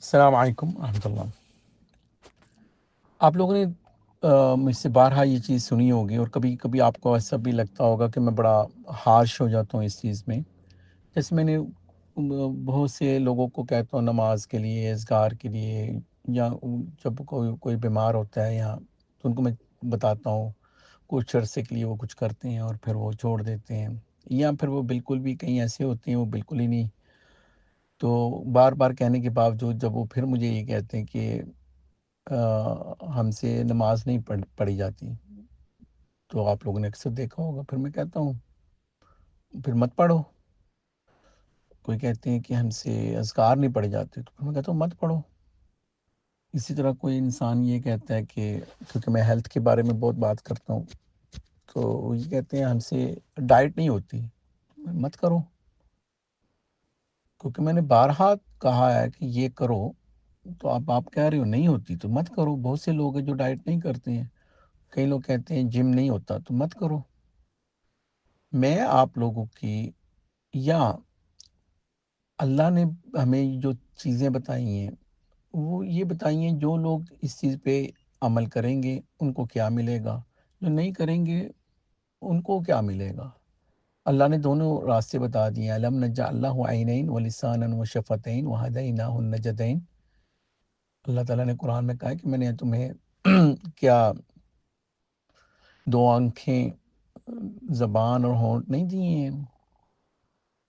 السلام علیکم ورحمۃ اللہ۔ آپ لوگوں نے مجھ سے بارہا یہ چیز سنی ہوگی، اور کبھی کبھی آپ کو ایسا بھی لگتا ہوگا کہ میں بڑا ہارش ہو جاتا ہوں اس چیز میں۔ جیسے میں نے بہت سے لوگوں کو کہتا ہوں نماز کے لیے، اذکار کے لیے، یا جب کوئی بیمار ہوتا ہے یا تو ان کو میں بتاتا ہوں، کچھ عرصے کے لیے وہ کچھ کرتے ہیں اور پھر وہ چھوڑ دیتے ہیں، یا پھر وہ بالکل بھی کہیں ایسے ہوتے ہیں وہ بالکل ہی نہیں۔ تو بار بار کہنے کے باوجود جب وہ پھر مجھے یہ کہتے ہیں کہ ہم سے نماز نہیں پڑھی جاتی، تو آپ لوگوں نے اکثر دیکھا ہوگا، پھر میں کہتا ہوں پھر مت پڑھو۔ کوئی کہتے ہیں کہ ہم سے اذکار نہیں پڑھے جاتے، تو پھر میں کہتا ہوں مت پڑھو۔ اسی طرح کوئی انسان یہ کہتا ہے کہ کیونکہ میں ہیلتھ کے بارے میں بہت بات کرتا ہوں، تو وہ یہ کہتے ہیں ہم سے ڈائٹ نہیں ہوتی، مت کرو، کیونکہ میں نے بارہا کہا ہے کہ یہ کرو، تو آپ کہہ رہے ہو نہیں ہوتی تو مت کرو۔ بہت سے لوگ ہیں جو ڈائٹ نہیں کرتے ہیں، کئی لوگ کہتے ہیں جم نہیں ہوتا تو مت کرو۔ میں آپ لوگوں کی یا اللہ نے ہمیں جو چیزیں بتائی ہیں وہ یہ بتائی ہیں، جو لوگ اس چیز پہ عمل کریں گے ان کو کیا ملے گا، جو نہیں کریں گے ان کو کیا ملے گا۔ اللہ نے دونوں راستے بتا دیے ہیں، علم نجعل له عینین ولسانا وشفتین وہدیناہ النجدین۔ اللہ تعالیٰ نے قرآن میں کہا ہے کہ میں نے تمہیں کیا دو آنکھیں، زبان اور ہونٹ نہیں دیے ہیں،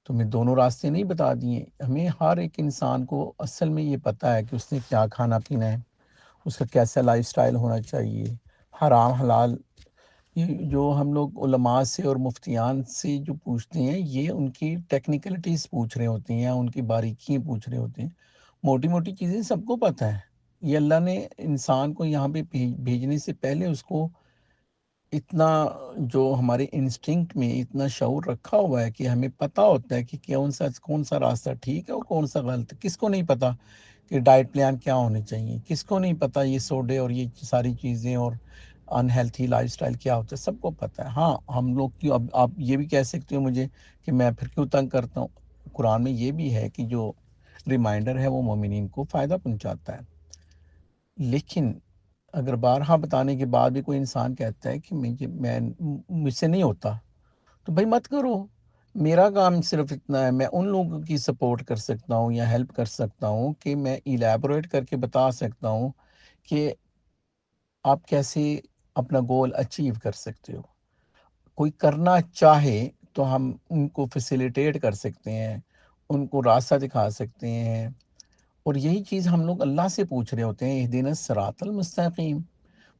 تمہیں دونوں راستے نہیں بتا دیے۔ ہمیں ہر ایک انسان کو اصل میں یہ پتہ ہے کہ اس نے کیا کھانا پینا ہے، اس کا کیسا لائف سٹائل ہونا چاہیے، حرام حلال۔ یہ جو ہم لوگ علماء سے اور مفتیان سے جو پوچھتے ہیں، یہ ان کی ٹیکنیکلٹیز پوچھ رہے ہوتے ہیں، یا ان کی باریکیاں پوچھ رہے ہوتے ہیں۔ موٹی موٹی چیزیں سب کو پتہ ہے۔ یہ اللہ نے انسان کو یہاں پہ بھیجنے سے پہلے اس کو اتنا، جو ہمارے انسٹنکٹ میں اتنا شعور رکھا ہوا ہے کہ ہمیں پتہ ہوتا ہے کہ کون سا راستہ ٹھیک ہے اور کون سا غلط ہے۔ کس کو نہیں پتہ کہ ڈائٹ پلان کیا ہونے چاہیے؟ کس کو نہیں پتہ یہ سوڈے اور یہ ساری چیزیں اور انہیلتھی لائف سٹائل کیا ہوتا ہے؟ سب کو پتہ ہے۔ ہاں، ہم لوگ کیوں، اب آپ یہ بھی کہہ سکتے ہو مجھے کہ میں پھر کیوں تنگ کرتا ہوں۔ قرآن میں یہ بھی ہے کہ جو ریمائنڈر ہے وہ مومنین کو فائدہ پہنچاتا ہے، لیکن اگر بارہا بتانے کے بعد بھی کوئی انسان کہتا ہے کہ مجھ سے نہیں ہوتا، تو بھائی مت کرو۔ میرا کام صرف اتنا ہے، میں ان لوگوں کی سپورٹ کر سکتا ہوں یا ہیلپ کر سکتا ہوں کہ میں ایلیبوریٹ کر کے بتا سکتا ہوں کہ آپ کیسے اپنا گول اچیو کر سکتے ہو۔ کوئی کرنا چاہے تو ہم ان کو فیسیلیٹیٹ کر سکتے ہیں، ان کو راستہ دکھا سکتے ہیں، اور یہی چیز ہم لوگ اللہ سے پوچھ رہے ہوتے ہیں، اہدنا الصراط المستقیم۔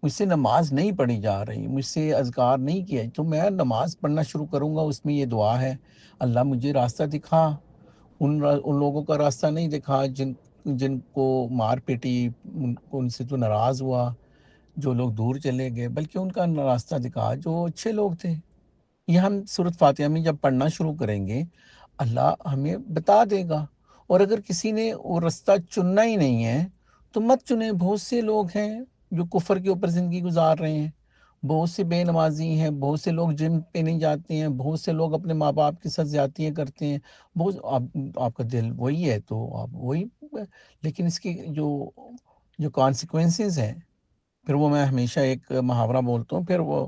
مجھ سے نماز نہیں پڑھی جا رہی، مجھ سے اذکار نہیں کیا، تو میں نماز پڑھنا شروع کروں گا، اس میں یہ دعا ہے، اللہ مجھے راستہ دکھا۔ ان لوگوں کا راستہ نہیں دکھا جن کو مار پیٹی، ان سے تو ناراض ہوا، جو لوگ دور چلے گئے، بلکہ ان کا راستہ دکھا جو اچھے لوگ تھے۔ یہ ہم سورۃ فاتحہ میں جب پڑھنا شروع کریں گے، اللہ ہمیں بتا دے گا۔ اور اگر کسی نے وہ راستہ چننا ہی نہیں ہے تو مت چنے۔ بہت سے لوگ ہیں جو کفر کے اوپر زندگی گزار رہے ہیں، بہت سے بے نمازی ہیں، بہت سے لوگ جم پہ نہیں جاتے ہیں، بہت سے لوگ اپنے ماں باپ کے ساتھ زیادتیاں کرتے ہیں۔ بہت آپ کا دل وہی ہے تو آپ وہی، لیکن اس کی جو کانسیکوینسز ہیں، پھر وہ میں ہمیشہ ایک محاورہ بولتا ہوں، پھر وہ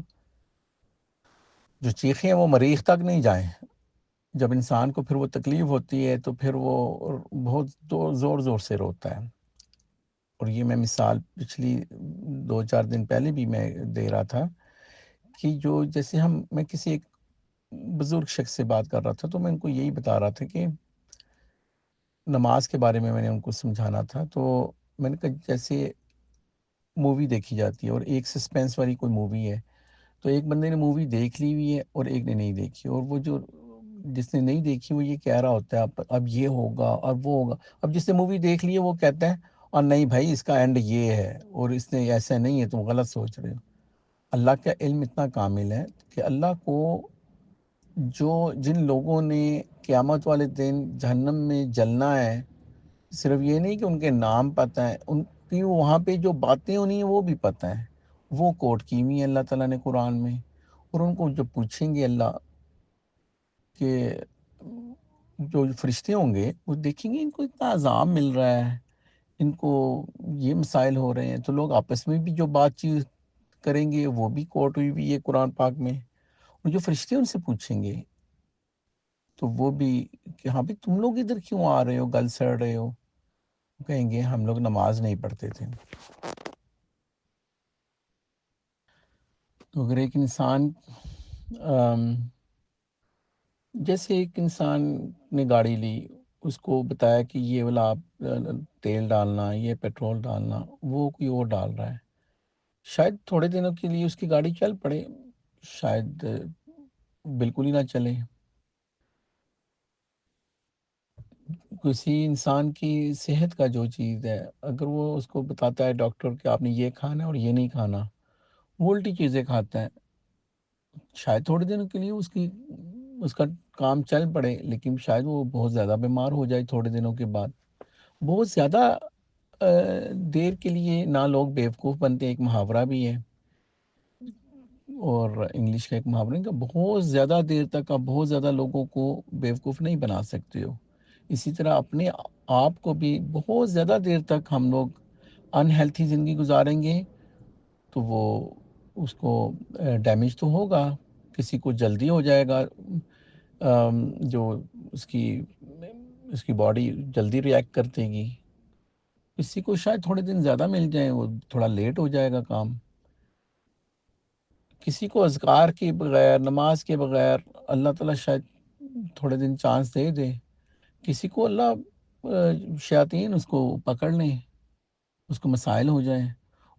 جو چیخیں ہیں وہ مریخ تک نہیں جائیں۔ جب انسان کو پھر وہ تکلیف ہوتی ہے تو پھر وہ بہت زور زور سے روتا ہے۔ اور یہ میں مثال پچھلی 2-4 دن پہلے بھی میں دے رہا تھا کہ جو جیسے میں کسی ایک بزرگ شخص سے بات کر رہا تھا، تو میں ان کو یہی بتا رہا تھا کہ نماز کے بارے میں نے ان کو سمجھانا تھا، تو میں نے کہا جیسے مووی دیکھی جاتی ہے اور ایک سسپینس والی کوئی مووی ہے، تو ایک بندے نے مووی دیکھ لی ہوئی ہے اور ایک نے نہیں دیکھی، اور وہ جو جس نے نہیں دیکھی وہ یہ کہہ رہا ہوتا ہے اب یہ ہوگا اب وہ ہوگا۔ اب جس نے مووی دیکھ لی ہے وہ کہتا ہے اور نہیں بھائی اس کا اینڈ یہ ہے اور اس نے ایسا نہیں ہے، تم غلط سوچ رہے ہو۔ اللہ کا علم اتنا کامل ہے کہ اللہ کو جن لوگوں نے قیامت والے دن جہنم میں جلنا ہے، صرف یہ نہیں کہ ان کے نام پتہ ہے، ان کی وہاں پہ جو باتیں ہونی ہیں وہ بھی پتہ ہے، وہ کوٹ کی ہوئی ہیں اللہ تعالیٰ نے قرآن میں۔ اور ان کو جب پوچھیں گے اللہ کہ جو فرشتے ہوں گے وہ دیکھیں گے ان کو اتنا عذاب مل رہا ہے، ان کو یہ مسائل ہو رہے ہیں، تو لوگ آپس میں بھی جو بات چیت کریں گے وہ بھی کوٹ ہوئی بھی ہے قرآن پاک میں، اور جو فرشتے ان سے پوچھیں گے تو وہ بھی کہ ہاں بھی تم لوگ ادھر کیوں آ رہے ہو، گل سڑ رہے ہو، کہیں گے ہم لوگ نماز نہیں پڑھتے تھے۔ تو اگر ایک انسان جیسے ایک انسان نے گاڑی لی، اس کو بتایا کہ یہ والا آپ تیل ڈالنا، یہ پیٹرول ڈالنا، وہ کوئی اور ڈال رہا ہے، شاید تھوڑے دنوں کے لیے اس کی گاڑی چل پڑے، شاید بالکل ہی نہ چلے۔ کسی انسان کی صحت کا جو چیز ہے، اگر وہ اس کو بتاتا ہے ڈاکٹر کہ آپ نے یہ کھانا ہے اور یہ نہیں کھانا، وہ الٹی چیزیں کھاتا ہے، شاید تھوڑے دنوں کے لیے اس کا کام چل پڑے، لیکن شاید وہ بہت زیادہ بیمار ہو جائے تھوڑے دنوں کے بعد۔ بہت زیادہ دیر کے لیے نہ لوگ بیوقوف بنتے، ایک محاورہ بھی ہے، اور انگلش کا ایک محاورہ ہے کہ بہت زیادہ دیر تک آپ بہت زیادہ لوگوں کو بیوقوف نہیں بنا سکتے ہو۔ اسی طرح اپنے آپ کو بھی بہت زیادہ دیر تک ہم لوگ انہیلتھی زندگی گزاریں گے تو وہ اس کو ڈیمیج تو ہوگا، کسی کو جلدی ہو جائے گا، جو اس کی باڈی جلدی ریئیکٹ کر دے گی، کسی کو شاید تھوڑے دن زیادہ مل جائیں، وہ تھوڑا لیٹ ہو جائے گا کام، کسی کو اذکار کے بغیر، نماز کے بغیر اللہ تعالیٰ شاید تھوڑے دن چانس دے دے، کسی کو اللہ شیاطین اس کو پکڑ لیں، اس کو مسائل ہو جائیں،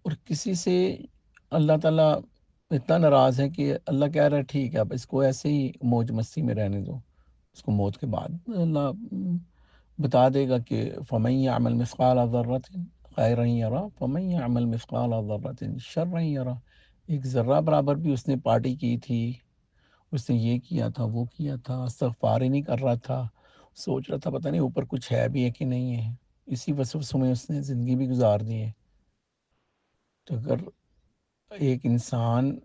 اور کسی سے اللہ تعالیٰ اتنا ناراض ہے کہ اللہ کہہ رہا ہے ٹھیک ہے اب اس کو ایسے ہی موج مستی میں رہنے دو، اس کو موت کے بعد اللہ بتا دے گا کہ فَمَن يَعْمَلْ مِثْقَالَ ذَرَّةٍ خَيْرًا يَرَهُ وَمَن يَعْمَلْ مِثْقَالَ ذَرَّةٍ شَرًّا يَرَهُ۔ ایک ذرہ برابر بھی اس نے پارٹی کی تھی، اس نے یہ کیا تھا، وہ کیا تھا، استغفار ہی نہیں کر رہا تھا، سوچ رہا تھا پتہ نہیں اوپر کچھ ہے بھی ہے کہ نہیں ہے، اسی وسوسوں میں اس نے زندگی بھی گزار دی ہے۔ تو اگر ایک انسان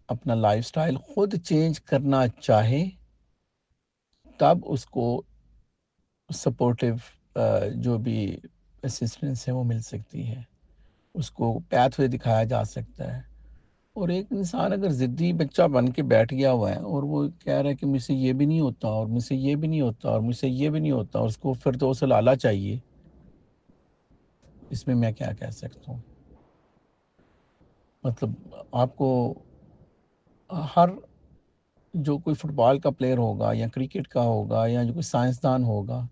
اپنا لائف سٹائل خود چینج کرنا چاہے تب اس کو سپورٹیو جو بھی اسسٹنس ہے وہ مل سکتی ہے، اس کو پیتھ وے دکھایا جا سکتا ہے۔ اور ایک انسان اگر ضدی بچہ بن کے بیٹھ گیا ہوا ہے اور وہ کہہ رہا ہے کہ مجھ سے یہ بھی نہیں ہوتا اور مجھ سے یہ بھی نہیں ہوتا اور مجھ سے یہ بھی نہیں ہوتا، اور اس کو پھر تو سلالہ چاہیے، اس میں کیا کہہ سکتا ہوں؟ مطلب آپ کو ہر جو کوئی فٹ بال کا پلیئر ہوگا یا کرکٹ کا ہوگا یا جو کوئی سائنسدان ہوگا،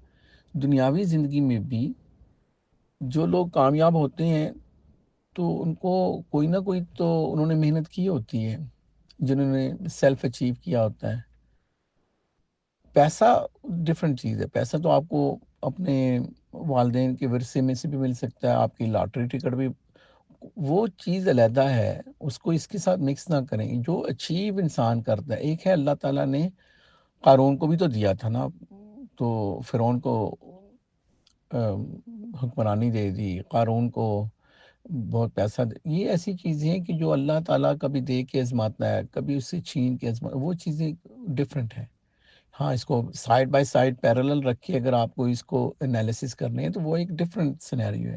دنیاوی زندگی میں بھی جو لوگ کامیاب ہوتے ہیں تو ان کو کوئی نہ کوئی تو انہوں نے محنت کی ہوتی ہے، جنہوں نے سیلف اچیو کیا ہوتا ہے۔ پیسہ ڈفرینٹ چیز ہے، پیسہ تو آپ کو اپنے والدین کے ورثے میں سے بھی مل سکتا ہے، آپ کی لاٹری ٹکٹ بھی، وہ چیز علیحدہ ہے، اس کو اس کے ساتھ مکس نہ کریں۔ جو اچیو انسان کرتا ہے، ایک ہے اللہ تعالیٰ نے قارون کو بھی تو دیا تھا نا، تو فرعون کو حکمرانی دے دی، قارون کو بہت پیسہ یہ ایسی چیزیں ہیں کہ جو اللہ تعالیٰ کبھی دے کے آزماتا ہے، کبھی اس سے چھین کے آزماتا ہے، وہ چیزیں ڈفرینٹ ہیں۔ ہاں، اس کو سائڈ بائی سائڈ پیرالل رکھ کے اگر آپ کو اس کو انالیسس کرنے ہیں تو وہ ایک ڈفرینٹ سینیریو ہے،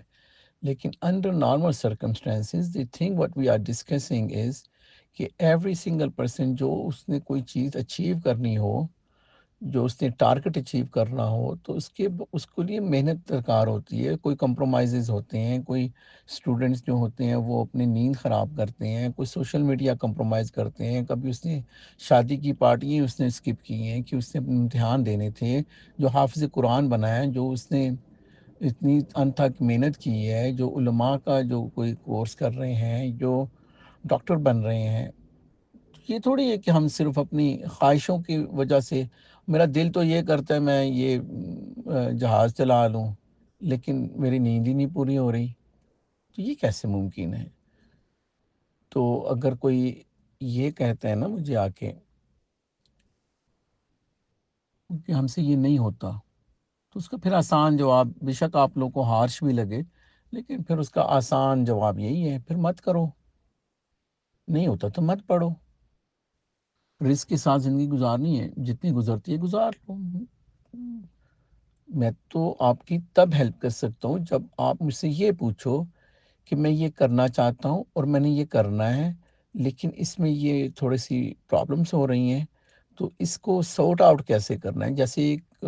لیکن under normal circumstances the thing what we are discussing is کہ ایوری سنگل پرسن جو اس نے کوئی چیز اچیو کرنی ہو، جو اس نے ٹارگٹ اچیو کرنا ہو، تو اس کے لیے محنت درکار ہوتی ہے، کوئی کمپرومائزز ہوتے ہیں، کوئی اسٹوڈنٹس جو ہوتے ہیں وہ اپنی نیند خراب کرتے ہیں، کوئی سوشل میڈیا کمپرومائز کرتے ہیں، کبھی اس نے شادی کی پارٹیاں اس نے اسکپ کی ہیں کہ اس نے اپنے امتحان دینے تھے، جو حافظ قرآن بنا ہے، جو اس نے اتنی انتھک محنت کی ہے، جو علماء کا جو کوئی کورس کر رہے ہیں، جو ڈاکٹر بن رہے ہیں، یہ تھوڑی ہے کہ ہم صرف اپنی خواہشوں کی وجہ سے، میرا دل تو یہ کرتا ہے میں یہ جہاز چلا لوں لیکن میری نیند ہی نہیں پوری ہو رہی، تو یہ کیسے ممکن ہے؟ تو اگر کوئی یہ کہتا ہے نا مجھے آ کے کہ ہم سے یہ نہیں ہوتا، تو اس کا پھر آسان جواب، بے شک آپ لوگوں کو ہارش بھی لگے، لیکن پھر اس کا آسان جواب یہی ہے، پھر مت کرو، نہیں ہوتا تو مت پڑھو، رزق کے ساتھ زندگی گزارنی ہے، جتنی گزرتی ہے گزار لو، میں تو آپ کی تب ہیلپ کر سکتا ہوں جب آپ مجھ سے یہ پوچھو کہ میں یہ کرنا چاہتا ہوں اور میں نے یہ کرنا ہے، لیکن اس میں یہ تھوڑی سی پرابلمس ہو رہی ہیں، تو اس کو سارٹ آؤٹ کیسے کرنا ہے؟ جیسے ایک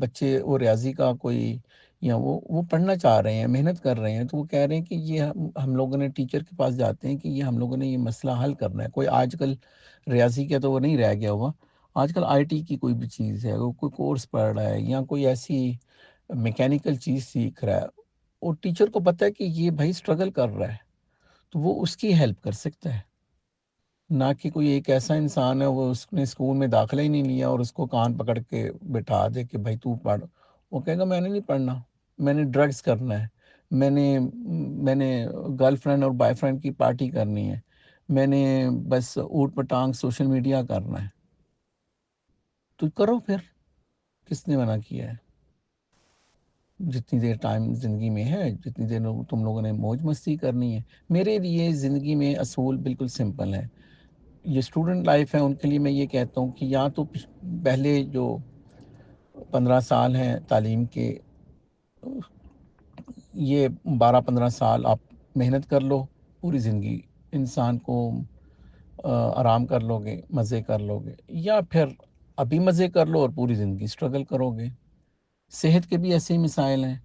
بچے وہ ریاضی کا کوئی یا وہ پڑھنا چاہ رہے ہیں، محنت کر رہے ہیں، تو وہ کہہ رہے ہیں کہ یہ ہم لوگوں نے ٹیچر کے پاس جاتے ہیں کہ یہ ہم لوگوں نے یہ مسئلہ حل کرنا ہے۔ کوئی آج کل ریاضی کا تو وہ نہیں رہ گیا ہوا، آج کل آئی ٹی کی کوئی بھی چیز ہے، وہ کوئی کورس پڑھ رہا ہے یا کوئی ایسی میکینیکل چیز سیکھ رہا ہے، اور ٹیچر کو پتہ ہے کہ یہ بھائی اسٹرگل کر رہا ہے، تو وہ اس کی ہیلپ کر سکتا ہے، نہ کہ کوئی ایک ایسا انسان ہے وہ اس نے اسکول میں داخلہ ہی نہیں لیا اور اس کو کان پکڑ کے بٹھا دے کہ بھائی تو پڑھ۔ وہ کہے گا میں نے نہیں پڑھنا، میں نے ڈرگس کرنا ہے، میں نے گرل فرینڈ اور بوائے فرینڈ کی پارٹی کرنی ہے، میں نے بس اوٹ پٹانگ سوشل میڈیا کرنا ہے۔ تو کرو پھر، کس نے منع کیا ہے؟ جتنی دیر ٹائم زندگی میں ہے، جتنی دیر تم لوگوں نے موج مستی کرنی ہے۔ میرے لیے زندگی میں اصول بالکل سمپل ہے۔ یہ اسٹوڈنٹ لائف ہے، ان کے لیے میں یہ کہتا ہوں کہ یا تو پہلے جو 15 سال ہیں تعلیم کے، یہ 12-15 سال آپ محنت کر لو، پوری زندگی انسان کو آرام کر لو گے، مزے کر لو گے، یا پھر ابھی مزے کر لو اور پوری زندگی اسٹرگل کرو گے۔ صحت کے بھی ایسے ہی مسائل ہیں،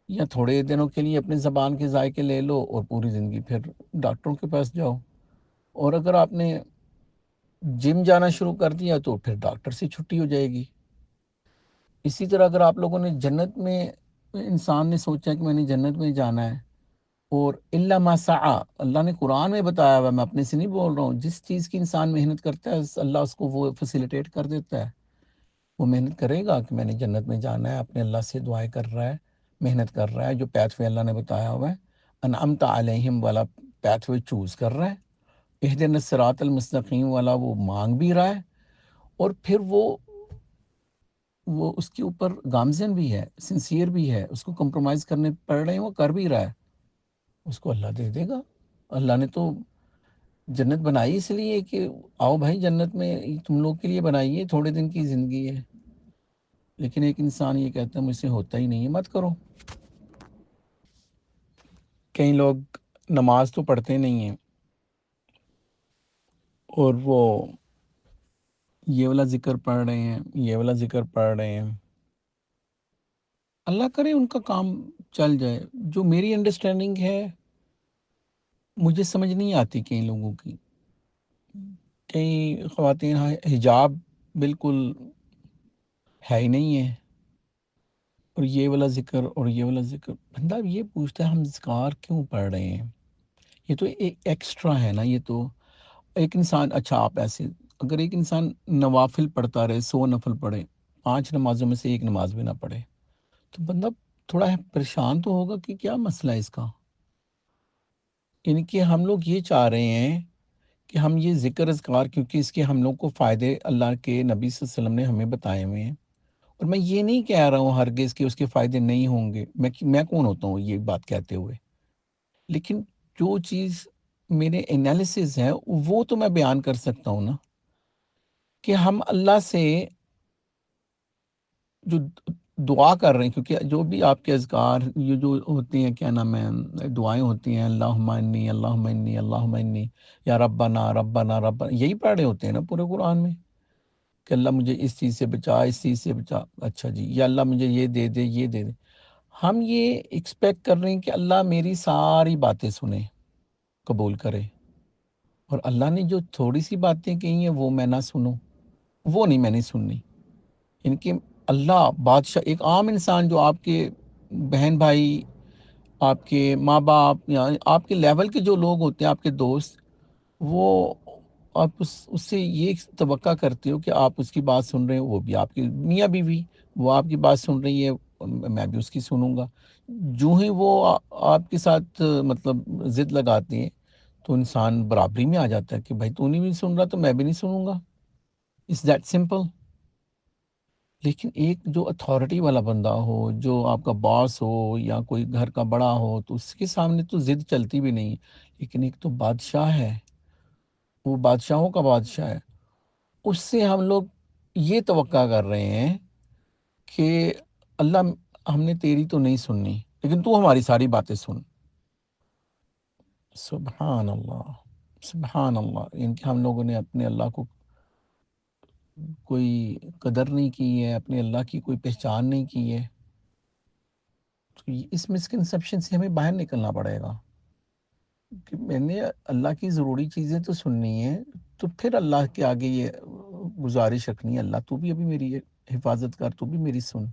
یا تھوڑے دنوں کے لیے اپنی زبان کے ذائقے لے لو اور پوری زندگی پھر ڈاکٹروں کے پاس جاؤ۔ اور اگر آپ نے جم جانا شروع کر دیا تو پھر ڈاکٹر سے چھٹی ہو جائے گی۔ اسی طرح اگر آپ لوگوں نے جنت میں، انسان نے سوچا کہ میں نے جنت میں جانا ہے، اور الا ما سعی، اللہ نے قرآن میں بتایا ہوا، میں اپنے سے نہیں بول رہا ہوں، جس چیز کی انسان محنت کرتا ہے اللہ اس کو وہ فیسیلیٹیٹ کر دیتا ہے۔ وہ محنت کرے گا کہ میں نے جنت میں جانا ہے، اپنے اللہ سے دعائیں کر رہا ہے، محنت کر رہا ہے، جو پیتھ وے اللہ نے بتایا ہوا ہے انعمت علیہم والا پیتھ وے چوز کر رہا ہے، اہدنا الصراط المستقیم والا وہ مانگ بھی رہا ہے، اور پھر وہ اس کے اوپر گامزن بھی ہے، سنسیئر بھی ہے، اس کو کمپرومائز کرنے پڑ رہے ہیں، وہ کر بھی رہا ہے، اس کو اللہ دے دے گا۔ اللہ نے تو جنت بنائی اس لیے کہ آؤ بھائی جنت میں، تم لوگ کے لیے بنائی ہے، تھوڑے دن کی زندگی ہے، لیکن ایک انسان یہ کہتا ہے مجھ سے ہوتا ہی نہیں ہے، مت کرو۔ کئی لوگ نماز تو پڑھتے نہیں ہیں، اور وہ یہ والا ذکر پڑھ رہے ہیں، یہ والا ذکر پڑھ رہے ہیں، اللہ کرے ان کا کام چل جائے۔ جو میری انڈرسٹینڈنگ ہے، مجھے سمجھ نہیں آتی کئی لوگوں کی، کئی خواتین حجاب بالکل ہے ہی نہیں ہے، اور یہ والا ذکر اور یہ والا ذکر، بندہ یہ پوچھتا ہے ہم ذکار کیوں پڑھ رہے ہیں؟ یہ تو ایک ایکسٹرا ہے نا، یہ تو ایک انسان، اچھا آپ ایسے، اگر ایک انسان نوافل پڑھتا رہے، 100 نفل پڑھے، 5 نمازوں میں سے ایک نماز بھی نہ پڑھے، تو بندہ تھوڑا پریشان تو ہوگا کہ کیا مسئلہ ہے اس کا۔ یعنی کہ ہم لوگ یہ چاہ رہے ہیں کہ ہم یہ ذکر اذکار، کیونکہ اس کے ہم لوگ کو فائدے اللہ کے نبی صلی اللہ علیہ وسلم نے ہمیں بتائے ہوئے ہیں، اور میں یہ نہیں کہہ رہا ہوں ہرگز کہ اس کے فائدے نہیں ہوں گے، میں کون ہوتا ہوں یہ بات کہتے ہوئے، لیکن جو چیز میرے انالیسز ہے وہ تو میں بیان کر سکتا ہوں نا، کہ ہم اللہ سے جو دعا کر رہے ہیں، کیونکہ جو بھی آپ کے اذکار یہ جو ہوتے ہیں، کیا نام ہے، دعائیں ہوتی ہیں، اللہم انی، اللہم انی، اللہم انی، یا ربنا ربنا ربنا، یہی پڑھ رہے ہوتے ہیں نا پورے قرآن میں، کہ اللہ مجھے اس چیز سے بچا، اس چیز سے بچا، اچھا جی، یا اللہ مجھے یہ دے دے، یہ دے دے۔ ہم یہ ایکسپیکٹ کر رہے ہیں کہ اللہ میری ساری باتیں سنے، قبول کرے، اور اللہ نے جو تھوڑی سی باتیں کہی ہیں وہ میں نہ سنوں، وہ نہیں میں نے سننی۔ ان کے اللہ بادشاہ، ایک عام انسان جو آپ کے بہن بھائی، آپ کے ماں باپ، یا آپ کے لیول کے جو لوگ ہوتے ہیں، آپ کے دوست، وہ آپ اس سے یہ توقع کرتے ہو کہ آپ اس کی بات سن رہے ہو، وہ بھی آپ کی میاں بیوی، وہ آپ کی بات سن رہی ہے، میں بھی اس کی سنوں گا۔ جو ہی وہ آپ کے ساتھ مطلب ضد لگاتے ہیں، تو انسان برابری میں آ جاتا ہے کہ بھائی تو نہیں بھی سن رہا تو میں بھی نہیں سنوں گا، اٹس دیٹ سمپل۔ لیکن ایک جو اتھارٹی والا بندہ ہو، جو آپ کا باس ہو یا کوئی گھر کا بڑا ہو، تو اس کے سامنے تو ضد چلتی بھی نہیں، لیکن ایک تو بادشاہ ہے، وہ بادشاہوں کا بادشاہ ہے، اس سے ہم لوگ یہ توقع کر رہے ہیں کہ اللہ ہم نے تیری تو نہیں سننی لیکن تو ہماری ساری باتیں سن. سبحان اللہ، سبحان اللہ. ان کے ہم لوگوں نے اپنے اللہ کو کوئی قدر نہیں کی ہے، اپنے اللہ کی کوئی پہچان نہیں کی ہے. تو اس مسکنسیپشن سے ہمیں باہر نکلنا پڑے گا کہ میں نے اللہ کی ضروری چیزیں تو سننی ہیں، تو پھر اللہ کے آگے یہ گزارش رکھنی ہے، اللہ تو بھی ابھی میری حفاظت کر، تو بھی میری سن.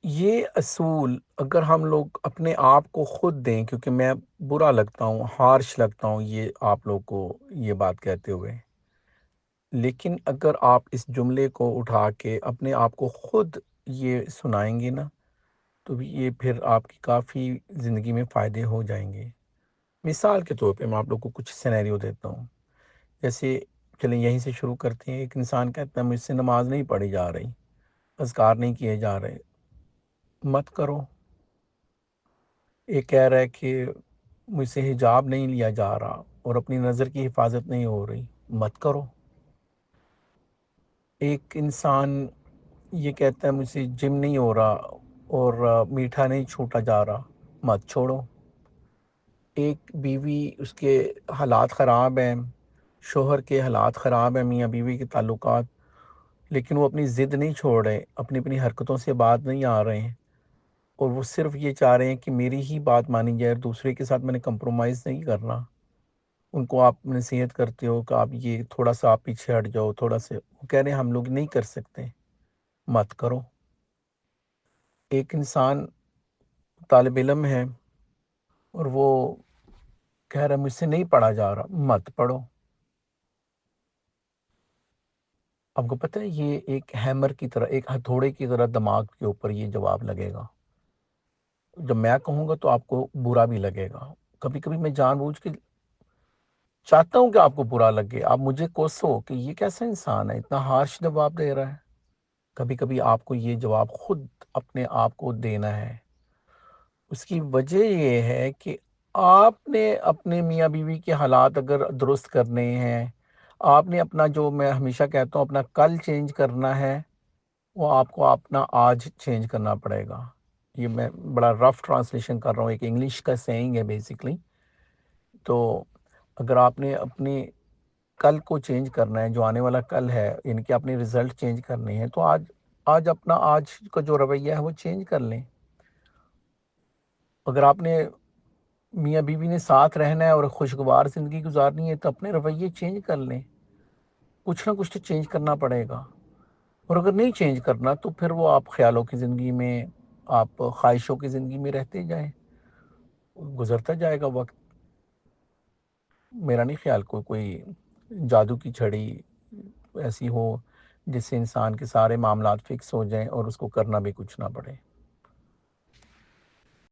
یہ اصول اگر ہم لوگ اپنے آپ کو خود دیں، کیونکہ میں برا لگتا ہوں، ہارش لگتا ہوں یہ آپ لوگ کو یہ بات کہتے ہوئے، لیکن اگر آپ اس جملے کو اٹھا کے اپنے آپ کو خود یہ سنائیں گے نا، تو یہ پھر آپ کی کافی زندگی میں فائدے ہو جائیں گے. مثال کے طور پہ میں آپ لوگ کو کچھ سینیریو دیتا ہوں. جیسے چلیں یہیں سے شروع کرتے ہیں. ایک انسان کہتا ہے مجھ سے نماز نہیں پڑھی جا رہی، اذکار نہیں کیے جا رہے. مت کرو. ایک کہہ رہا ہے کہ مجھ سے حجاب نہیں لیا جا رہا اور اپنی نظر کی حفاظت نہیں ہو رہی. مت کرو. ایک انسان یہ کہتا ہے مجھ سے جم نہیں ہو رہا اور میٹھا نہیں چھوٹا جا رہا. مت چھوڑو. ایک بیوی اس کے حالات خراب ہیں، شوہر کے حالات خراب ہیں، میاں بیوی کے تعلقات، لیکن وہ اپنی ضد نہیں چھوڑ رہے، اپنی حرکتوں سے بات نہیں آ رہے ہیں، اور وہ صرف یہ چاہ رہے ہیں کہ میری ہی بات مانی جائے اور دوسرے کے ساتھ میں نے کمپرومائز نہیں کرنا. ان کو آپ نصیحت کرتے ہو کہ آپ یہ تھوڑا سا آپ پیچھے ہٹ جاؤ، تھوڑا سا، وہ کہہ رہے ہیں ہم لوگ نہیں کر سکتے. مت کرو. ایک انسان طالب علم ہے اور وہ کہہ رہا ہے مجھ سے نہیں پڑھا جا رہا. مت پڑھو. آپ کو پتہ ہے یہ ایک ہیمر کی طرح، ایک ہتھوڑے کی طرح دماغ کے اوپر یہ جواب لگے گا. جب میں کہوں گا تو آپ کو برا بھی لگے گا. کبھی کبھی میں جان بوجھ کے چاہتا ہوں کہ آپ کو برا لگے، آپ مجھے کوسو کہ یہ کیسا انسان ہے اتنا ہارش جواب دے رہا ہے. کبھی کبھی آپ کو یہ جواب خود اپنے آپ کو دینا ہے. اس کی وجہ یہ ہے کہ آپ نے اپنے میاں بیوی کے حالات اگر درست کرنے ہیں، آپ نے اپنا، جو میں ہمیشہ کہتا ہوں، اپنا کل چینج کرنا ہے، وہ آپ کو اپنا آج چینج کرنا پڑے گا. یہ میں بڑا رف ٹرانسلیشن کر رہا ہوں، ایک انگلش کا سینگ ہے بیسکلی. تو اگر آپ نے اپنے کل کو چینج کرنا ہے، جو آنے والا کل ہے، یعنی کہ اپنے رزلٹ چینج کرنے ہیں، تو آج اپنا آج کا جو رویہ ہے وہ چینج کر لیں. اگر آپ نے میاں بیوی نے ساتھ رہنا ہے اور خوشگوار زندگی گزارنی ہے، تو اپنے رویے چینج کر لیں. کچھ نہ کچھ تو چینج کرنا پڑے گا. اور اگر نہیں چینج کرنا تو پھر وہ آپ خیالوں کی زندگی میں، آپ خواہشوں کی زندگی میں رہتے جائیں، گزرتا جائے گا وقت. میرا نہیں خیال کوئی جادو کی چھڑی ایسی ہو جس سے انسان کے سارے معاملات فکس ہو جائیں اور اس کو کرنا بھی کچھ نہ پڑے.